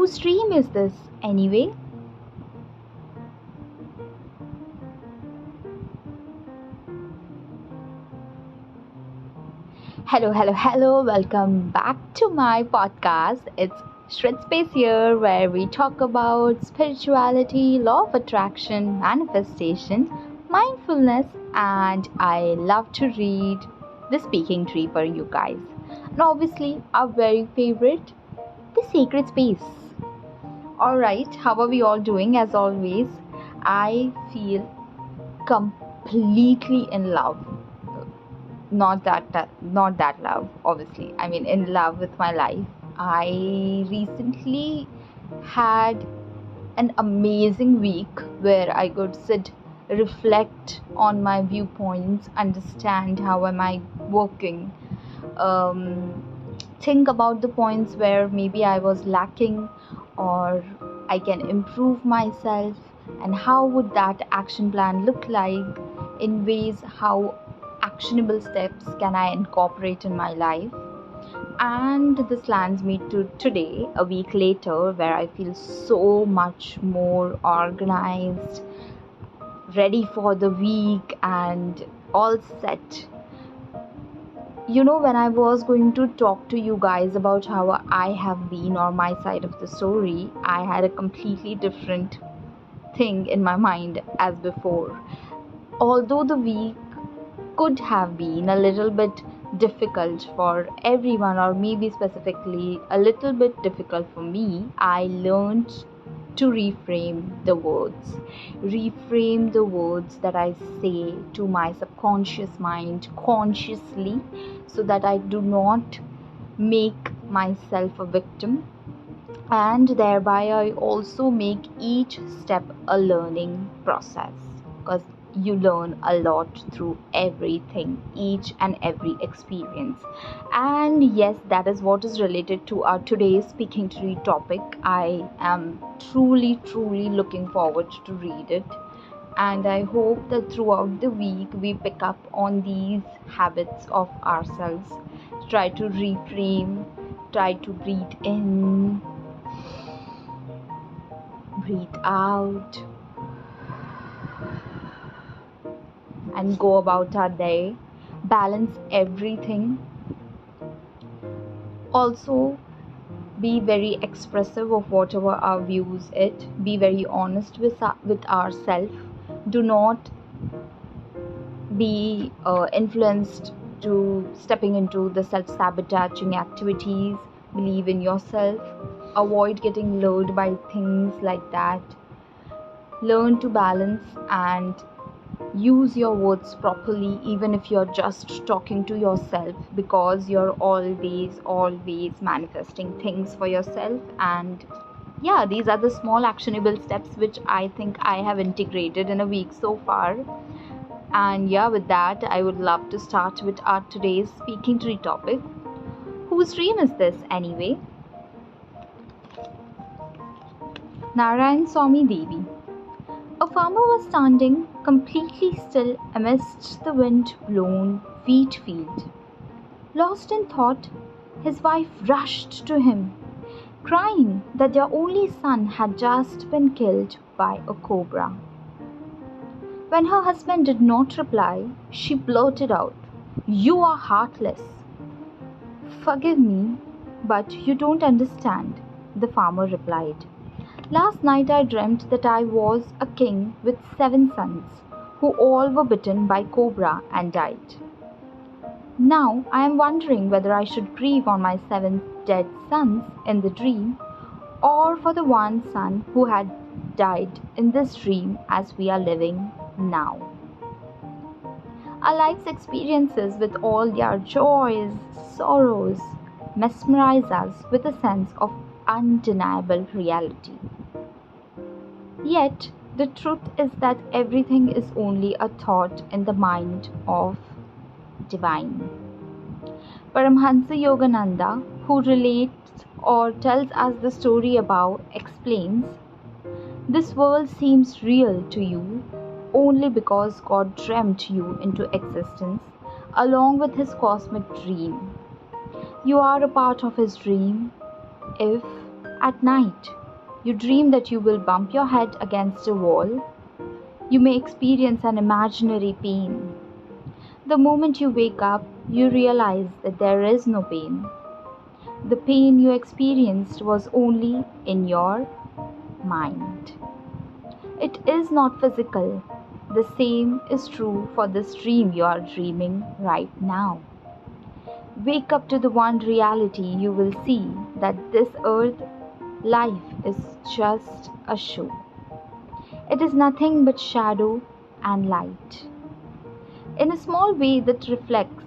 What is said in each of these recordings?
Whose dream is this anyway? Hello, hello, hello. Welcome back to my podcast. It's Shritspace here, where we talk about spirituality, law of attraction, manifestation, mindfulness, and I love to read the speaking tree for you guys. And obviously, our very favorite, the sacred space. Alright, how are we all doing? As always, I feel completely in love. Not that love, obviously. I mean, in love with my life. I recently had an amazing week where I could sit, reflect on my viewpoints, understand how am I working, um, think about the points where maybe I was lacking or I can improve myself, and how would that action plan look like, in ways how actionable steps can I incorporate in my life. And this lands me to today, a week later, where I feel so much more organized, ready for the week, and all set. When I was going to talk to you guys about how I have been, or my side of the story, I had a completely different thing in my mind as before. Although the week could have been a little bit difficult for everyone, or maybe specifically a little bit difficult for me, I learned to reframe the words that I say to my subconscious mind consciously, so that I do not make myself a victim, and thereby I also make each step a learning process, because you learn a lot through everything, each and every experience. And yes, that is what is related to our today's speaking tree topic. I am truly looking forward to read it, and I hope that throughout the week we pick up on these habits of ourselves, try to reframe, try to breathe in, breathe out, and go about our day, balance everything. Also, be very expressive of whatever our views it. Be very honest with ourselves. Do not be influenced to stepping into the self-sabotaging activities. Believe in yourself. Avoid getting lured by things like that. Learn to balance and use your words properly, even if you're just talking to yourself, because you're always manifesting things for yourself. And yeah, these are the small actionable steps which I think I have integrated in a week so far. And yeah, with that, I would love to start with our today's speaking tree topic. Whose dream is this anyway? Narayan Swami Devi. A farmer was standing completely still amidst the wind-blown wheat field. Lost in thought, his wife rushed to him, crying that their only son had just been killed by a cobra. When her husband did not reply, she blurted out, "You are heartless." "Forgive me, but you don't understand," the farmer replied. "Last night I dreamt that I was a king with 7 sons, who all were bitten by cobra and died. Now I am wondering whether I should grieve on my 7 dead sons in the dream, or for the one son who had died in this dream as we are living now." Our life's experiences, with all their joys, sorrows, mesmerize us with a sense of undeniable reality. Yet, the truth is that everything is only a thought in the mind of divine. Paramhansa Yogananda, who relates or tells us the story above, explains, "This world seems real to you only because God dreamt you into existence along with his cosmic dream. You are a part of his dream if At night, you dream that you will bump your head against a wall. You may experience an imaginary pain. The moment you wake up, you realize that there is no pain. The pain you experienced was only in your mind. It is not physical. The same is true for this dream you are dreaming right now. Wake up to the one reality, you will see that this earth life is just a show. It is nothing but shadow and light. In a small way that reflects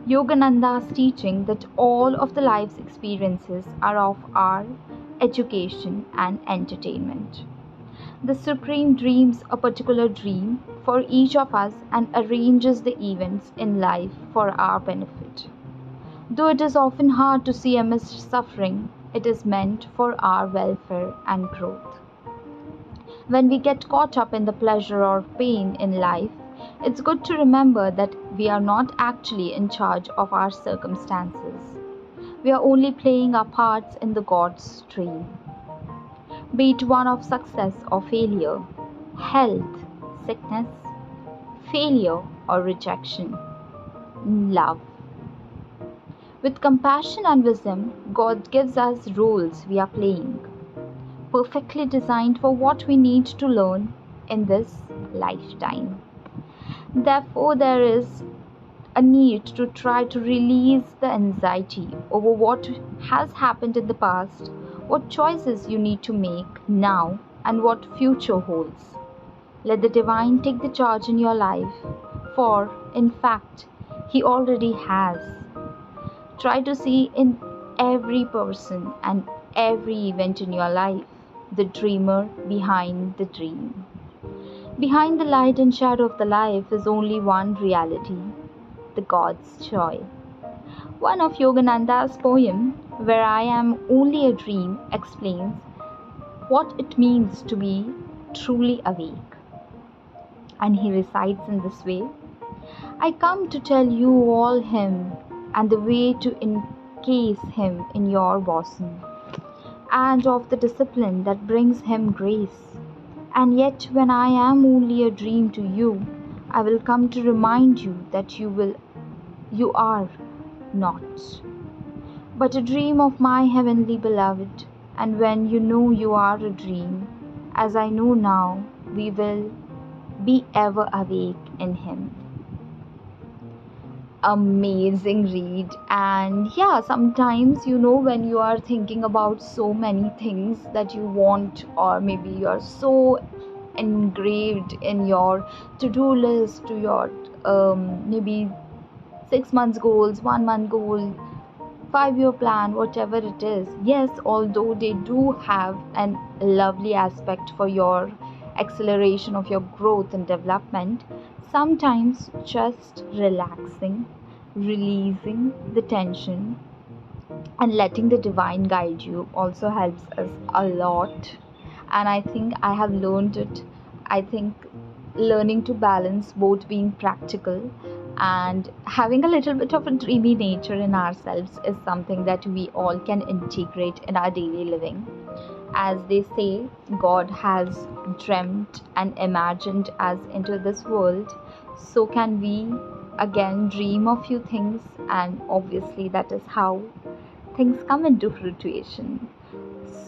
Yogananda's teaching that all of the life's experiences are of our education and entertainment. The Supreme dreams a particular dream for each of us and arranges the events in life for our benefit. Though it is often hard to see amidst suffering, it is meant for our welfare and growth. When we get caught up in the pleasure or pain in life, it's good to remember that we are not actually in charge of our circumstances. We are only playing our parts in the God's dream. Be it one of success or failure, health, sickness, failure or rejection, love. With compassion and wisdom, God gives us roles we are playing, perfectly designed for what we need to learn in this lifetime. Therefore, there is a need to try to release the anxiety over what has happened in the past, what choices you need to make now, and what future holds. Let the divine take the charge in your life, for in fact, He already has. Try to see in every person and every event in your life the dreamer behind the dream. Behind the light and shadow of the life is only one reality, the God's joy. One of Yogananda's poems, Where I Am Only a Dream, explains what it means to be truly awake. And he recites in this way, I come to tell you all Him and the way to encase Him in your bosom, and of the discipline that brings Him grace. And yet when I am only a dream to you, I will come to remind you that you are not, but a dream of my heavenly beloved. And when you know you are a dream, as I know now, we will be ever awake in Him. Amazing read. And yeah, sometimes when you are thinking about so many things that you want, or maybe you are so engraved in your to-do list, to your maybe 6 months goals, 1 month goal, 5-year plan, whatever it is. Yes, although they do have an lovely aspect for your acceleration of your growth and development, sometimes just relaxing, releasing the tension, and letting the divine guide you also helps us a lot. And I think I have learned it. I think learning to balance both being practical and having a little bit of a dreamy nature in ourselves is something that we all can integrate in our daily living. As they say, God has dreamt and imagined us into this world, so can we again dream of few things, and obviously that is how things come into fruition.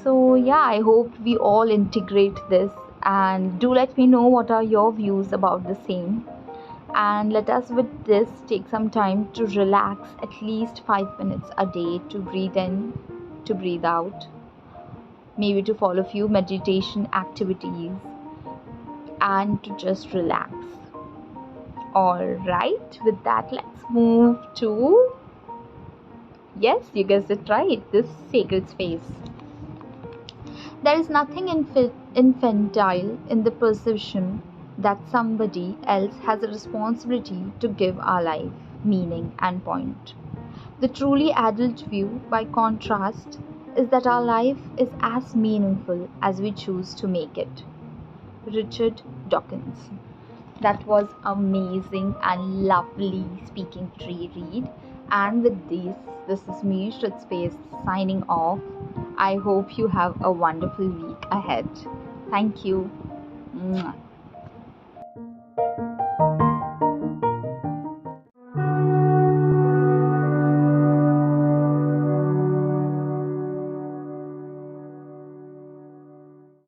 So yeah, I hope we all integrate this, and do let me know what are your views about the same. And let us with this take some time to relax at least 5 minutes a day, to breathe in, to breathe out, maybe to follow few meditation activities, and to just relax. Alright, with that, let's move to, yes, you guessed it right, this sacred space. There is nothing infantile in the perception that somebody else has a responsibility to give our life meaning and point. The truly adult view, by contrast, is that our life is as meaningful as we choose to make it. Richard Dawkins. That was amazing and lovely speaking tree read. And with this is me, Shritspace, signing off. I hope you have a wonderful week ahead. Thank you. Mwah.